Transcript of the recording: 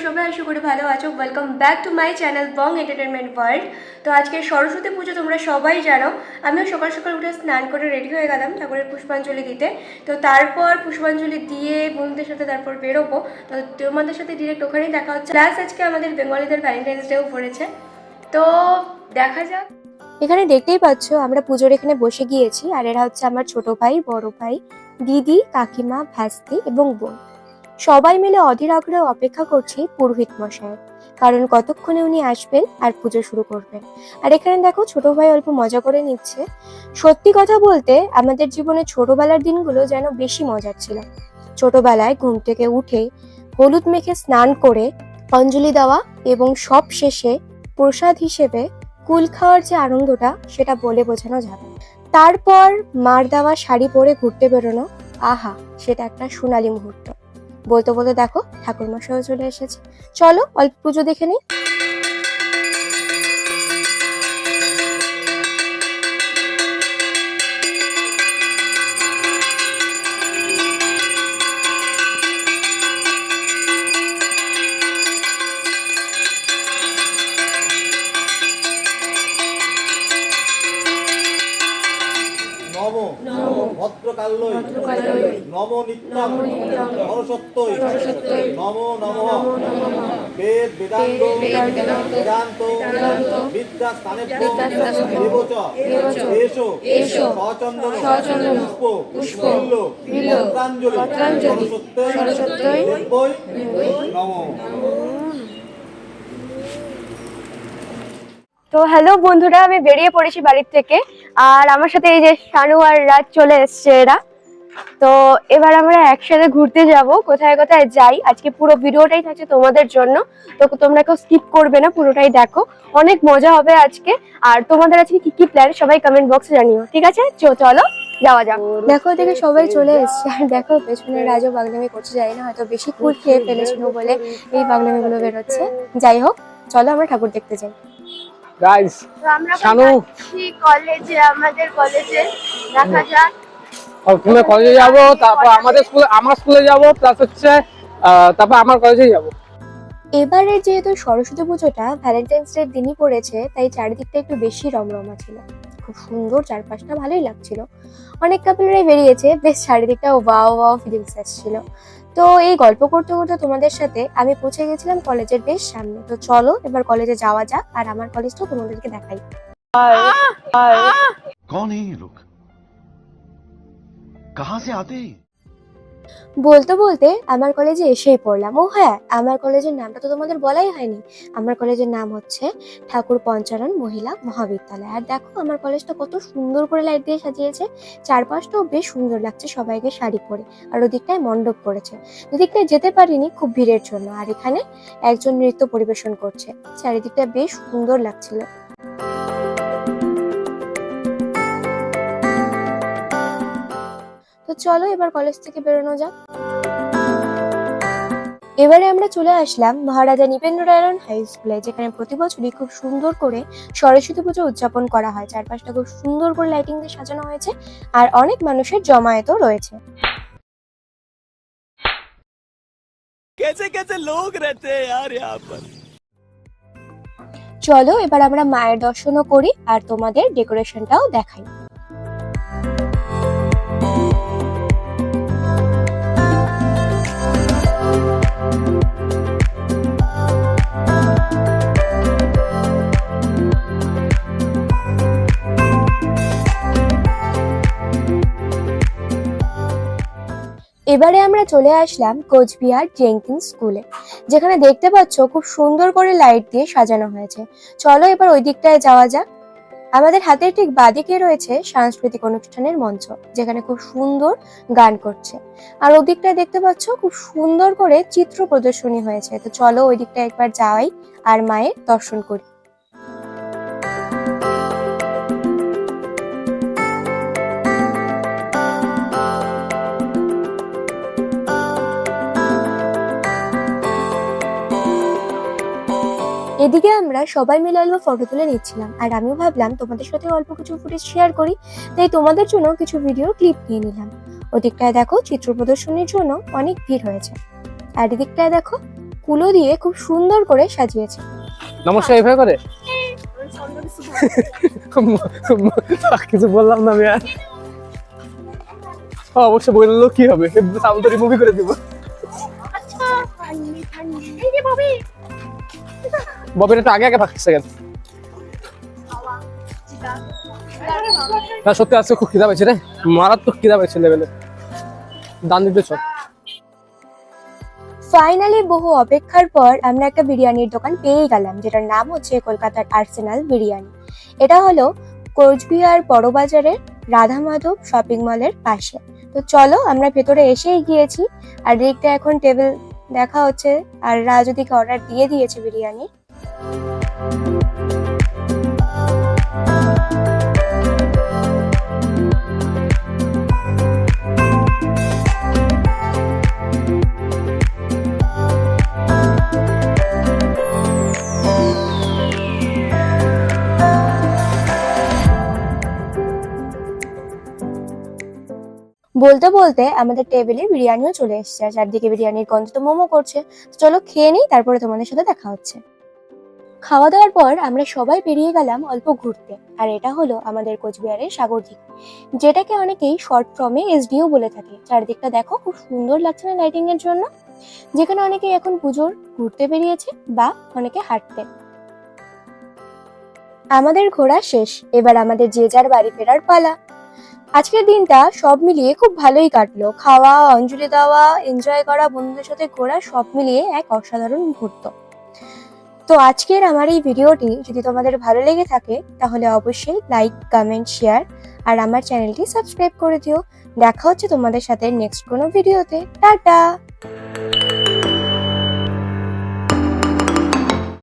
সবাই আশা করি ভালো আছো। Welcome back to my channel Bong entertainment world. তো আজকে সরস্বতী পুজো, তোমরা সবাই জানো। আমিও সকাল সকাল উঠে স্নান করে রেডি হয়ে গেলাম ঠাকুরের পুষ্পাঞ্জলি দিতে। তো তারপর পুষ্পাঞ্জলি দিয়ে বন্ধুদের সাথে তারপর বেরোবো। তো তোমাদের সাথে ডিরেক্ট ওখানেই দেখা হচ্ছে। প্লাস আজকে আমাদের বেঙ্গলিদের ভ্যালেন্টাইন্স ডেও পড়েছে, তো দেখা যাক। এখানে দেখতেই পাচ্ছ আমরা পুজোর এখানে বসে গিয়েছি, আর এরা হচ্ছে আমার ছোট ভাই, বড় ভাই, দিদি, কাকিমা, ভাস্তি এবং বোন। সবাই মিলে অধীর আগ্রহে অপেক্ষা করছি পুরোহিত মশাইয়ের, কারণ কতক্ষণে উনি আসবেন আর পুজো শুরু করবেন। আর এখানে দেখো ছোট ভাই অল্প মজা করে নিচ্ছে। সত্যি কথা বলতে আমাদের জীবনে ছোটবেলার দিনগুলো যেন বেশি মজার ছিল। ছোটবেলায় ঘুম থেকে উঠে হলুদ মেখে স্নান করে অঞ্জলি দেওয়া এবং সব শেষে প্রসাদ হিসেবে কুল খাওয়ার যে আনন্দটা, সেটা বলে বোঝানো যাবে। তারপর মার দেওয়া শাড়ি পরে ঘুরতে বেরোনো, আহা, সেটা একটা সোনালী মুহূর্ত। বলতে বলতে দেখো ঠাকুরমশাইও চলে এসেছে। চলো অল্প পুজো দেখে নিই। নমো ভদ্রকাল্যৈ নমো নিত্যং সরস্বত্যৈ নমো নমঃ বেদ বেদান্ত বেদান্ত বিদ্যাস্থানেভ্যো দেবচ এষো সচন্দন পুষ্প বিল্ল পত্রাঞ্জলি সরস্বত্যৈ দেব্যৈ নমঃ। তো হ্যালো বন্ধুরা, আমি বেরিয়ে পড়েছি বাড়ির থেকে, আর আমার সাথে এই যে শানু আর রাজ চলে এসছে এরা। তো এবার আমরা একসাথে ঘুরতে যাব, কোথায় কোথায় যাই। আজকে পুরো ভিডিওটাই থাকছে তোমাদের জন্য, তো তোমরা কেউ স্কিপ করবে না, পুরোটাই দেখো। অনেক মজা হবে আজকে। আর তোমাদের আজকে কি কি প্ল্যান সবাই কমেন্ট বক্সে জানিও, ঠিক আছে? চলো যাওয়া যাক। দেখো এদিকে সবাই চলে এসছে, আর দেখো পেছনে রাজও বাগনামি করছে, জানি না হয়তো বেশি কুল খেয়ে ফেলেছিল বলে এই বাগনামি গুলো বেরোচ্ছে। যাই হোক, চলো আমরা ঠাকুর দেখতে যাই। গাইস, শানু কলেজে, আমাদের কলেজে দেখা যাক। তুমি কলেজে যাব, তারপর আমার স্কুলে যাব, প্লাস হচ্ছে তারপর আমার কলেজে যাব। এবারে যেহেতু সরস্বতী পুজোটা ভ্যালেন্টাইন্স ডে দিনই পড়েছে, তাই চারিদিকটা একটু বেশি রমরমা ছিল। খুব সুন্দর, চারপাশটা ভালোই লাগছিল। অনেক কাপলরাই বেরিয়েছে, বেশ চারিদিকটা ওয়াও ওয়াও ফিলিংস আসছিল। তো এই গল্প করতে করতে তোমাদের সাথে আমি পৌঁছে গেছিলাম কলেজের বেশ সামনে। তো চলো এবার কলেজে যাওয়া যাক, আর আমার কলেজটাও তোমাদেরকে দেখাই। कौन है ये लोग? कहाँ से आते हैं? বলতে বলতে আমার কলেজে এসেই পড়লাম। ও হ্যাঁ, আমার কলেজের নামটা তো তোমাদের বলাই হয়নি। আমার কলেজের নাম হচ্ছে ঠাকুর পঞ্চানন মহিলা মহাবিদ্যালয়। আর দেখো আমার কলেজটা কত সুন্দর করে লাইট দিয়ে সাজিয়েছে। চারপাশটাও বেশ সুন্দর লাগছে, সবাইকে শাড়ি পরে। আর ওদিকটায় মণ্ডপ করেছে। ওদিকটায় যেতে পারিনি খুব ভিড়ের জন্য। আর এখানে একজন নৃত্য পরিবেশন করছে। চারিদিকটা বেশ সুন্দর লাগছিল। তো চলো এবার কলেজ থেকে বেরোনো যাক। এবারে আমরা চলে আসলাম মহারাজা নৃপেন্দ্রনারায়ণ হাই স্কুলে, যেখানে প্রতি বছরই খুব সুন্দর করে সরস্বতী পুজো উদযাপন করা হয়। চারপাশটা খুব সুন্দর করে লাইটিং দিয়ে সাজানো হয়েছে, আর অনেক মানুষের জমায়েতও রয়েছে। कैसे कैसे लोग रहते हैं यार यहाँ पर। চলো এবার আমরা মায়ের দর্শনও করি, আর তোমাদের ডেকোরেশনটাও দেখাই। এবারে আমরা চলে আসলাম কোচবিহার জেঙ্কিন্স স্কুলে, যেখানে দেখতে পাচ্ছ খুব সুন্দর করে লাইট দিয়ে সাজানো হয়েছে। চলো এবার ওই দিকটায় যাওয়া যাক। আমাদের হাতের ঠিক বাদিকে রয়েছে সাংস্কৃতিক অনুষ্ঠানের মঞ্চ, যেখানে খুব সুন্দর গান করছে। আর ওই দিকটায় দেখতে পাচ্ছ খুব সুন্দর করে চিত্র প্রদর্শনী হয়েছে। তো চলো ওই দিকটায় একবার যাই আর মায়ের দর্শন করি। এদিকে আমরা সবাই মিলে অল্প ফটো তুলে নিচ্ছিলাম, আর আমিও ভাবলাম তোমাদের সাথে অল্প কিছু ফুটেজ শেয়ার করি, তাই তোমাদের জন্য কিছু ভিডিও ক্লিপ নিয়ে নিলাম। ওদিকটায় দেখো চিত্র প্রদর্শনীর জন্য অনেক ভিড় হয়েছে, আর এদিকটায় দেখো কুলো দিয়ে খুব সুন্দর করে সাজিয়েছে। নমস্কার এইভাবে করে কিছু বললাম না আমি আর। অবশ্যই বললো কি হবে, সাউন্ড রিমুভই করে দিব। ববির একটু আগে আগে ভাগছে কেন? না সত্যি আজকে খুব খিদা পেয়েছে রে, মারাত্মক খিদা পেয়েছে লেভেলে। দান দিতে চল। ফাইনালি বহু অপেক্ষার পর আমরা একটা বিরিয়ানির দোকান পেয়ে গেলাম, যেটার নাম হচ্ছে কলকাতার আর্সেনাল বিরিয়ানি। এটা হলো কোচবিহার বড়বাজারের রাধা মাধব শপিং মলের পাশে। তো চলো, আমরা ভেতরে এসেই গিয়েছি, আর দিকটা এখন টেবিল দেখা হচ্ছে, আর রাজদিকে অর্ডার দিয়ে দিয়েছে বিরিয়ানি। বলতে বলতে আমাদের টেবিলে বিরিয়ানিও চলে এসেছে, আর চারদিকে বিরিয়ানির গন্ধ তো মোমো করছে। তো চলো খেয়ে নিই, তারপরে তোমাদের সাথে দেখা হচ্ছে। খাওয়া দাওয়ার পর আমরা সবাই বেরিয়ে গেলাম অল্প ঘুরতে, আর এটা হলো আমাদের কোচবিহারের সাগরদিঘি, যেটাকে অনেকেই শর্ট ফর্মে এসডিও বলে থাকে। চারদিকটা দেখো, খুব সুন্দর লাগছে না লাইটিং এর জন্য? যেখানে অনেকেই এখন পুজোর ঘুরতে বেরিয়েছে বা অনেকে হাঁটতে। আমাদের ঘোরা শেষ, এবার আমাদের যে যার বাড়ি ফেরার পালা। আজকের দিনটা সব মিলিয়ে খুব ভালোই কাটলো। খাওয়া, অঞ্জলি দেওয়া, এনজয় করা, বন্ধুদের সাথে ঘোরা, সব মিলিয়ে এক অসাধারণ মুহূর্ত। তো আজকের আমার এই ভিডিওটি যদি তোমাদের ভালো লেগে থাকে তাহলে অবশ্যই লাইক, কমেন্ট, শেয়ার আর আমার চ্যানেলটি সাবস্ক্রাইব করে দিও। দেখা হচ্ছে তোমাদের সাথে নেক্সট কোনো ভিডিওতে। টাটা।